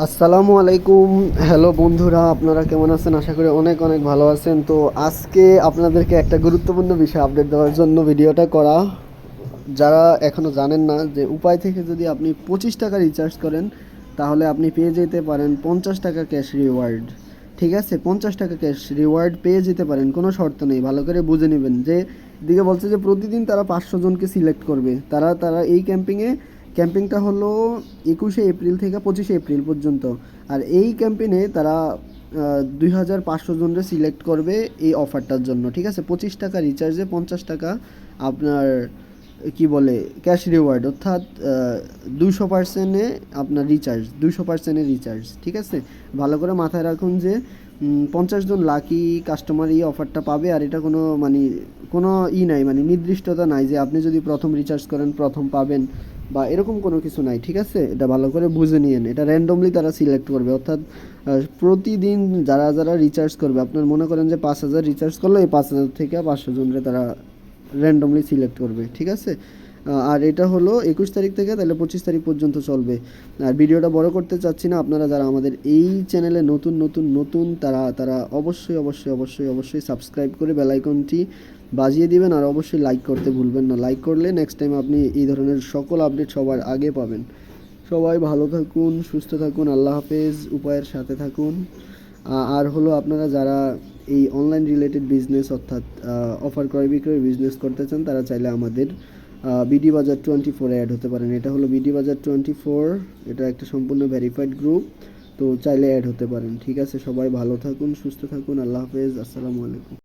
আসসালামু আলাইকুম। হ্যালো বন্ধুরা, আপনারা কেমন আছেন? আশা করি অনেক অনেক ভালো আছেন। তো আজকে আপনাদেরকে একটা গুরুত্বপূর্ণ বিষয় আপডেট দেওয়ার জন্য ভিডিওটা করা। যারা এখনও জানেন না যে উপায় থেকে যদি আপনি 25 টাকা রিচার্জ করেন তাহলে আপনি পেয়ে যেতে পারেন 50 টাকা ক্যাশ রিওয়ার্ড। ঠিক আছে, 50 টাকা ক্যাশ রিওয়ার্ড পেয়ে যেতে পারেন, কোনো শর্ত নেই। ভালো করে বুঝে নেবেন যে দিকে বলছে যে প্রতিদিন তারা 500 জনকে সিলেক্ট করবে। তারা তারা এই ক্যাম্পিংটা হলো 21শে এপ্রিল থেকে 25শে এপ্রিল পর্যন্ত। আর এই ক্যাম্পেইনে তারা 2500 জনরে সিলেক্ট করবে এই অফারটার জন্য। ঠিক আছে, 25 টাকা রিচার্জে 50 টাকা আপনার কি বলে ক্যাশ রিওয়ার্ড, অর্থাৎ 200%-এ আপনার রিচার্জ, 200%-এর রিচার্জ। ঠিক আছে, ভালো করে মাথায় রাখুন যে 50 জন লাকি কাস্টমার এই অফারটা পাবে। আর এটা কোনো নাই, মানে নির্দিষ্টতা নাই যে আপনি যদি প্রথম রিচার্জ করেন প্রথম পাবেন বা এরকম কোনো কিছু নাই। ঠিক আছে, এটা ভালো করে বুঝে নিয়েন। এটা র্যান্ডমলি তারা সিলেক্ট করবে, অর্থাৎ প্রতিদিন যারা যারা রিচার্জ করবে, আপনার মনে করেন যে 5000 রিচার্জ করলো, এই 5000 থেকে 500 জনরে তারা র্যান্ডমলি সিলেক্ট করবে। ঠিক আছে, আর এটা হলো 21 তারিখ থেকে তাহলে 25 তারিখ পর্যন্ত চলবে। আর ভিডিওটা বড় করতে চাচ্ছি না। আপনারা যারা আমাদের এই চ্যানেলে নতুন নতুন নতুন তারা তারা অবশ্যই অবশ্যই অবশ্যই অবশ্যই সাবস্ক্রাইব করে বেল আইকনটি বাজিয়ে দিবেন। আর অবশ্যই লাইক করতে ভুলবেন না। লাইক করলে নেক্সট টাইম আপনি এই ধরনের সকল আপডেট সবার আগে পাবেন। সবাই ভালো থাকুন, সুস্থ থাকুন, আল্লাহ হাফেজ। উপায়ের সাথে থাকুন। আর হলো আপনারা যারা এই অনলাইন রিলেটেড বিজনেস, অর্থাৎ অফার ক্রয় বিক্রয় বিজনেস করতে চান, তারা চাইলে আমাদের বিডি বাজার 24 অ্যাড হতে পারেন। এটা হলো বিডি বাজার 24, এটা একটা সম্পূর্ণ ভেরিফাইড গ্রুপ। তো চাইলে অ্যাড হতে পারেন। ঠিক আছে, সবাই ভালো থাকুন, সুস্থ থাকুন, আল্লাহ হাফেজ, আসসালামু আলাইকুম।